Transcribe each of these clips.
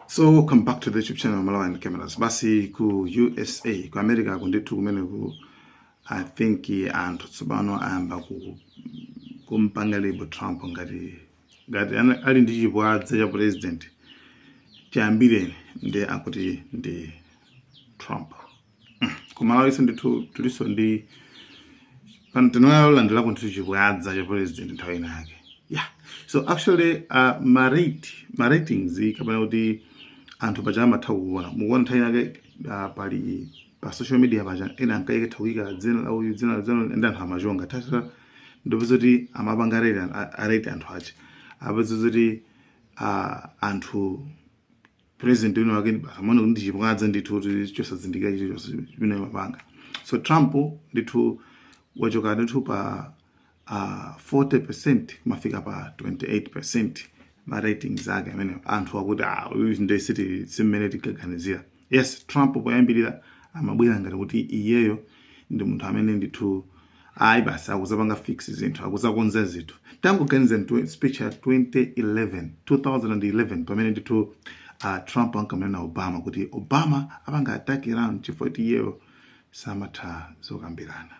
So welcome back to the YouTube channel Malawi and Cameras. Basi ku USA, ku America kunditu kumene ku I think anthu tsopano ayamba kumpanga label Trump ngati ali ndi chipwadza cha president chiyambireni ndi akuti ndi Trump. Ku Malawi ndithu tuliso ndi pantenolandira kuntu chipwadza cha president nthawi inake. Yeah. So actually my ratings kapena kuti anthu pachama thawuona mukuona nthawi inake pali pa social media paja ena ankaike thawika dzina enda anthu amachonga tata ndopeza kuti amapanga rate anthu achi apeza kuti anthu president uno wake amene ndi chipwadza ndithu kuti chosazindika icho chimene mapanga. So Trump ndithu wachoka ndithu pa 40% mafika pa 28% ma ratings ake amene anthu akuti ndi city simene tikaganizira. Yes, Trump poyambirira amabwera ngati kuti iyeyo ndi munthu amene ndithu basi akuzapanga fix zinthu akuzakonza zinthu. Tangoganiza speech ya 2011 pamene ndithu Trump ankamena Obama kuti Obama apanga attack Iran chifukwa iyeyo samatha zokambirana.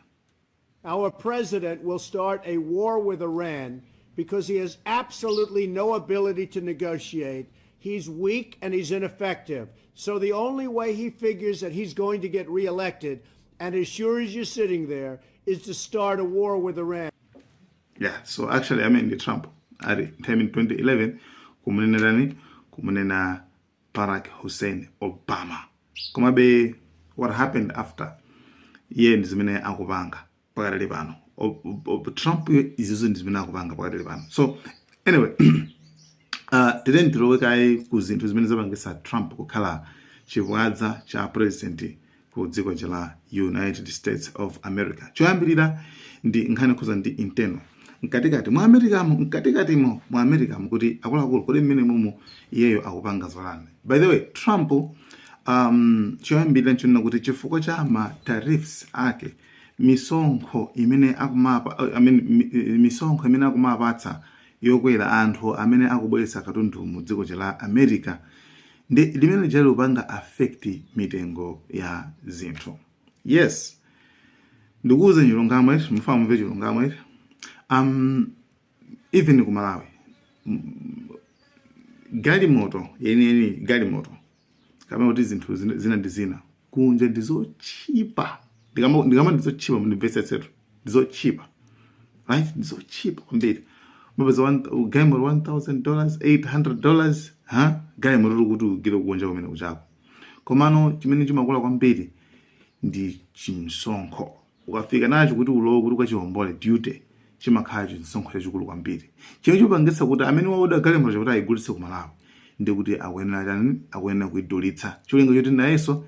Our president will start a war with Iran because he has absolutely no ability to negotiate. He's weak and he's ineffective. So the only way he figures that he's going to get reelected, and as sure as you're sitting there, is to start a war with Iran. Yeah, so actually I mean the Trump at the time in 2011 kumunena Barack Hussein Obama. Kumabe what happened after ye ndizimene akupanga pakati pano. Trump izizo ndizimene akupanga pakati pano. So anyway, didn't tiloweka ku zinthu zimene zapangisa Trump kukhala chipwadza cha president ku dziko la United States of America. Choyambirira ndi nkhani kuza ndi internal. Mkatikati mu America kuti akuluakulu kodi mmene mumu iyeyo akupanga zolani. By the way, Trump choyambirira nchonena kuti chifukwa cha ma tariffs ake misonkho imene akumapatsa yokwera anthu amene akubweretsa katundu mu dziko la America ndi limene jalopanga affect mitengo ya zinthu. Yes, ndikuuze chilungamo ichi mfamu mve chilungamo ichi. Even ku Malawi galimoto kama kuti zinthu zina ndi zina kunja ndizochipa ndikama ndizochipa mundimvesa etsetera ndizochipa, right? Ndizochipa kwambiri. Mabeza galimoto $1,000 $800 galimoto kuti ugire kunja kumene kuchako. Komano chimene chimakula kwambiri ndi chimsonkho. Ukafika nacho kuti ulowo kuti ukachiwombole duty chimakhala chinsonkho chachikulu kwambiri. Chimene chopangitsa kuti amene waoda galimoto kuti ayigulitse ku Malawi ndi kuti akuyenera kuidulitsa. Cholinga choti nayenso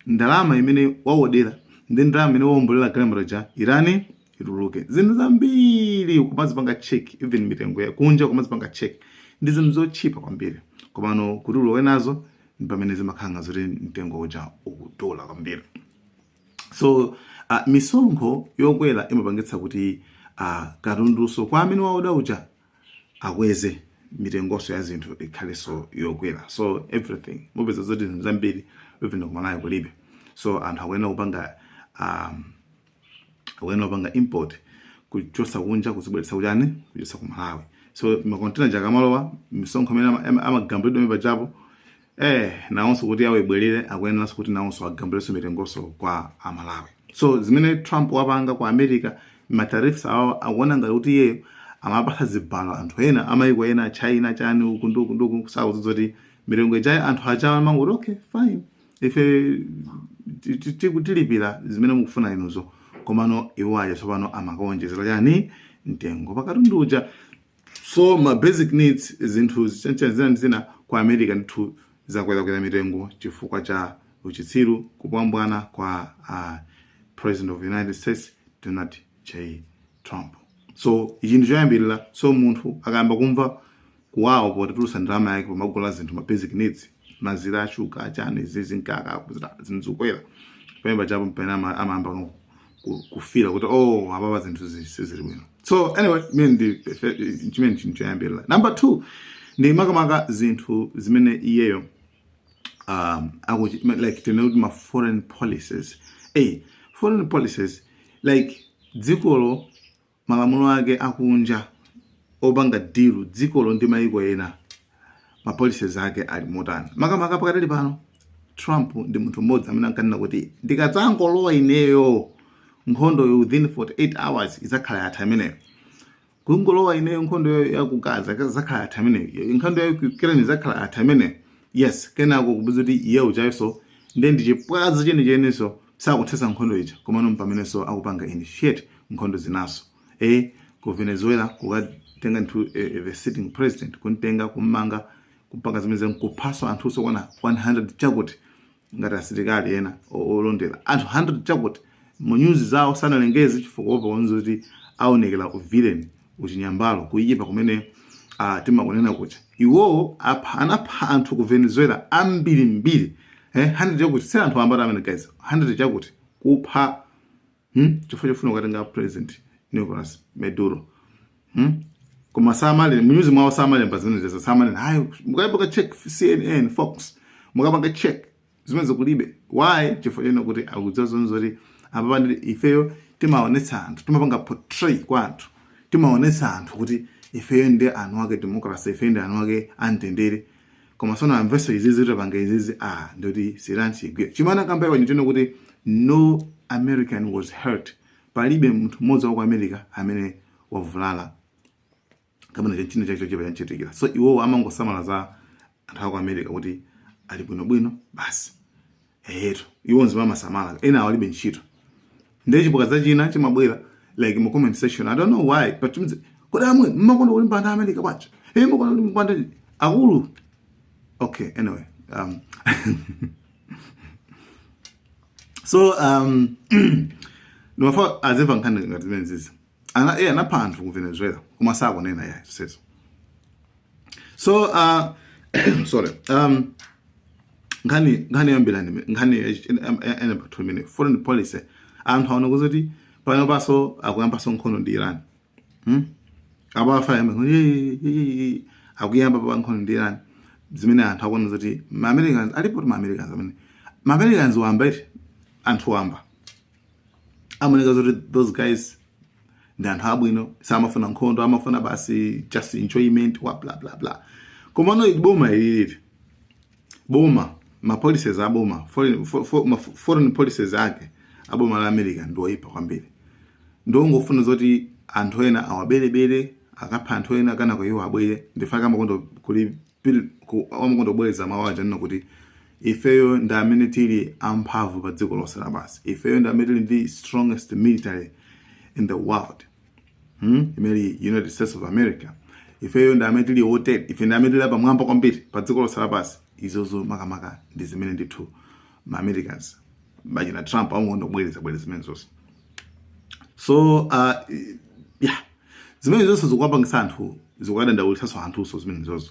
ndalama imene waodera ndi ndalama imene waombolera galimoto ja irani ituluke. Zinthu zambiri kumazipanga check, even mitengo ya kunja kumazipanga check ndi zinthu zochipa kwambiri. Komano kuti ulowe nazo ndi pamene zimakhala zoti mtengo uja ukudola kwambiri. So misonkho yokwera imapangitsa kuti katunduso kwa amene waoda uja akweze mitengoso ya zinthu ikhaleso yokwera. So everything mupeza zoti zinthu zambiri even ku Malawi kulibe. So anthu akuyenera kupanga import kuchosa kunja kuzibweretsa kujani kuchosa ku Malawi. So makontena jakamalowa misonkho amene amagambulidwa mipachapo naonso kuti awe bwerere akuyenera kuti naonso agambuliso mitengoso kwa Malawi. So zimene Trump wapanga kwa America matariffs awo akuona ngati kuti iyeyo amapatsa zibalo anthu ena amayiko ena China chani uku nduku kusauza kuti milengo ijayo anthu achawa mango okay fine ife tilipira zimene mukufuna inuzo. Komano iwaje tsopano amakonjezera yani mtengo pakatundu uja. So ma basic needs zinthu zina kwa America ndithu zakwera mitengo chifukwa cha uchitsiru kupambwana kwa President of the United States Donald J. Trump. So ichi ndi choyambirira. So munthu akayamba kumva kuwawo potatulusa ndalama yake pamagula zinthu ma basic needs mazira ashuka chani zizinkaka zinzukwera pemba chapo mpena amamba kufira kuti apapa zinthu zizili bwino. So anyway chimene choyambirira. Number 2 ndi makamaka zinthu zimene iyeyo like to know my foreign policies. Foreign policies like dzikolo malamulo ake akunja obanga deal dzikolo ndi maiko ena ma policies ake ali motani makamaka pakatali pano Trump ndi munthu mmodzi amene ankanena kuti ndikadzangolowa ineyo nkhondo within 48 hours izakhala yatha imeneyo kungolowa ineyo nkhondo yakugaza zakhala yatha imeneyo nkhondo ya Ukraine izakhala yatha imeneyo. Yes, kenako kubuza kuti iye uchayiso ndi ndichipwazi chenicheniso sakuthesa nkhondo ija komano mpamenenso akupanga initiate nkhondo zinaso ku Venezuela kukatenga nthu the sitting president kuntenga kummanga kupanga zimene nkuphaso anthu sokwana 100 chakuti ngati asilikali ena olondera anthu 100 chakuti mu news zawo sanalengeze chifukwa paonzo kuti aonekera ku villain uchinyambalo kuyipa kumene timakunena kuti iwowo anapha anthu ku Venezuela ambirimbiri 100 chakuti si anthu ambiri amene guys 100 chakuti kupha chifukwa chofuna kukatenga president Nicolas Maduro koma samale news mwawo samale mbazimene samale hayi mukayibaka check CNN Fox mukabanga check zimene zokulibe why chifukwa chena kuti akudzazonzo kuti apapandire ifeyo timaonetsa anthu timapanga portray kwa anthu timaonetsa anthu kuti ifeyo ndi anu ake democracy ifeyo ndi anu ake antendere koma sona amveso izizi tapanga izizi ndoti siransi igwe chimana kampa iwa nitino kuti no American was hurt palibe mtu mmodzi wa ku America amene wavulala kamene chinthu chacho chipa chanchitikira so iwo amangosamala za anthu ku America kuti ali bwino basi iwo nzima masamala ena awalibe ntchito ndiye chipukaza china chimabwera like mu comment section I don't know why but kodi amwe mmakonda kulimba anthu America bwanji mmakonda kulimba akulu okay anyway so no for aziva nkhani ngati zimene zizi anapha anthu ku Venezuela koma sakonena yayi seso so sorry nkhani yambirani nkhani ene pa 2 minutes foreign policy anthu aona kuti pano paso akuyambaso nkhondo ndi Iran abafa yamwe akuyamba pa nkhondo ndi Iran zimene anthu akuona kuti ma Americans alipo ma Americans amene ma Americans wamba anthu wamba amoneka kuti those guys ndi anthu abwino samafuna nkhondo amafuna basi just enjoyment wa bla bla bla koma no iboma ilili boma ma policies aboma foreign policies ake aboma la America ndoyipa kwambiri ndongofuna zoti anthu ena awabelebele akapha anthu ena kana kwa iwo abwere ndifaka amakondo kuli amakondo bweza mawaja nno kuti ifeyo ndi amene tili amphamvu pa dziko lonse lapansi ifeyo ndi amene tili ndi strongest military in the world imeli United States of America ifeyo ndi amene tili woted ife ndi amene tili pamwamba kwambiri pa dziko lonse lapansi izozo makamaka ndi zimene ndithu ma Americans bajina Trump amongo bweleza zimene zonse so yeah zimene zonse zokwapangisa anthu zokadandaulisaso anthu so zimene zonse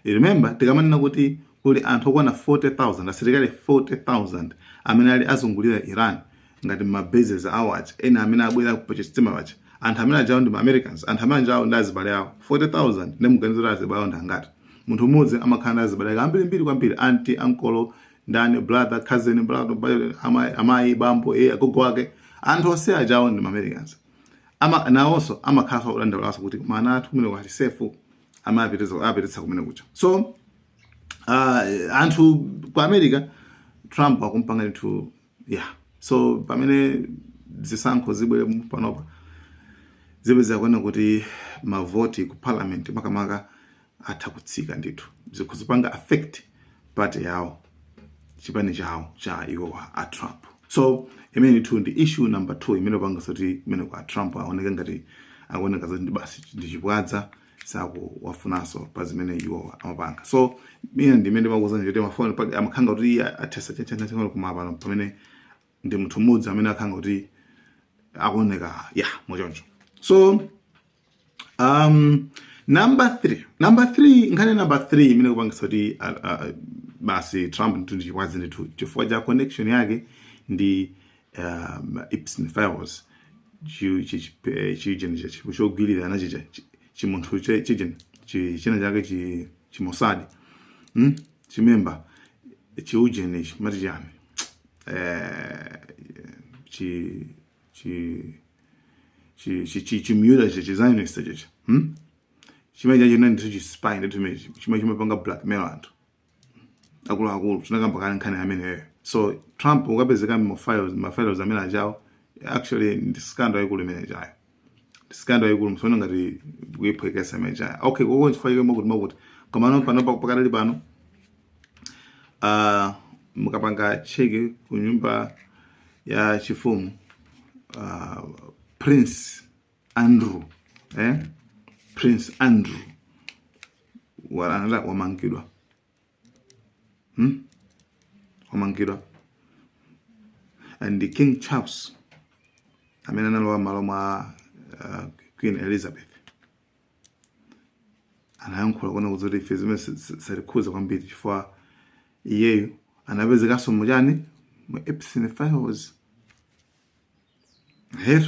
remember tikamanena kuti kuli anthu okwana 40,000 asilikali 40,000 amene ali azungulira Iran ngati ma bases awachi ena amene abwera ku chitima wachi anthu amene ajawo ndi ma Americans anthu amene ajawo ndi azibale awo 40,000 nemuganizira azibale ndi angati munthu mmodzi amakhala azibale ambiri kwambiri auntie uncle ndani brother cousin brother amayi bambo agogo wake anthu onse ajawo ndi ma Americans nawonso amakhala olandawalaso kuti mana athu kumene kwali safe amapititsa kumene kucha so anthu ku America Trump akumpanga ndithu so pamene zisankho zibwere panopa zibweza kuona kuti mavoti ku parliament makamaka atha kutsika ndithu zikuzipanga affect party yawo chipani chawo cha iwo a Trump so imene ndithu ndi issue number 2 imene panga soti imene kwa Trump aoneka ngati akuoneka zoti basi ndichibwadza sako wafunaso pa zimene iwo amapanga so mina ndimene makuza njete mafoni pa amakhanga kuti athesa chachana kumapa pamene ndi munthu mmodzi amene akhanga kuti akuoneka mochoncho so number 3 nkhani number 3 imene kupangisa kuti basi Trump ndithu ndichibwadza ndithu chifukwa cha connection yake ndi Epstein files chogwirira anachicha chimunthu china chake chimosadi chimemba chiujeni marijani chimyula chizionist chicha chimaita chino ndicho chispy nditumechi chimapanga blackmail anthu akuluakulu tinakamba kale nkhani ameneyo. So Trump ukapezeka mafiles amene achawo actually ndi scandal yaikulu imene chayo, scandal yaikulu msona ngati kuiphwekesa imene chayo. Okay, koko nchifukwa makuti komano pano pakadali pano mukapanga cheke ku nyumba ya chifumu Prince Andrew Prince Andrew wamangidwa wamangidwa and King Charles amene analowa malo mwa Queen Elizabeth anayankhula kuona kuti ife zimene sarikhuza kwambiri chifukwa iyeyo anapezekaso mujani mu Epstein Files. Hero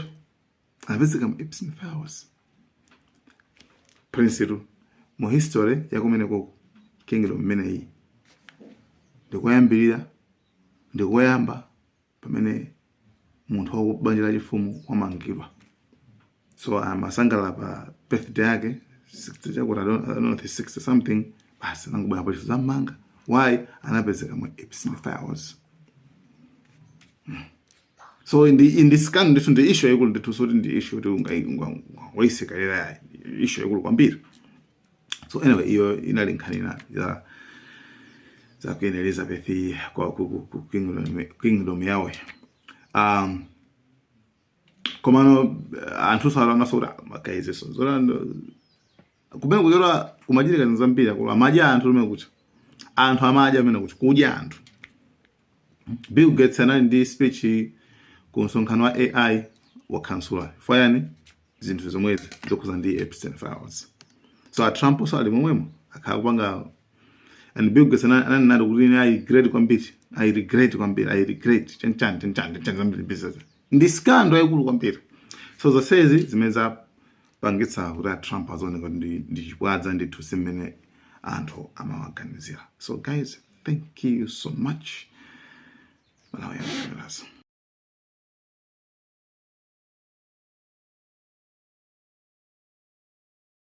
anapezeka mu Epstein Files. Prince ru mu history yakumene koko kingdom imene iyi ndikuyambirira ndikuyamba pamene munthu wa banja la chifumu wamangidwa. So amasangalala pa birthday yake 60 chakuti I don't know 60 something basi nangubaya pa chifu zamanga. Why? Anapezeka mu Epstein Files. So in this condition the issue yaikulu nditu soti ndi issue kuti ungawaiseka ila issue yaikulu kwambiri. So anyway iyo inali nkhani za Queen Elizabeth kwa kingdom yawe. Komano anthu sala nasora makaize so zona kubena kujora kumajirika nzambira kwa amaja anthu lume kucha anthu amaja amene kuti kudya anthu. Bill Gates ndi speech ku msonkhano wa AI wa kansula fayani zinthu zomwezi zokuza ndi Epstein Files. So Trump so ali momwemo akapanga and Bill Gates ananadi kuti I regret chanchani business ndi scandal yaikulu kwambiri. So zasezi zimeza pangitsa kuti Trump azoneka ndi chibwadza ndi tusimene anthu amawaganizira. So guys, thank you so much. Malawi.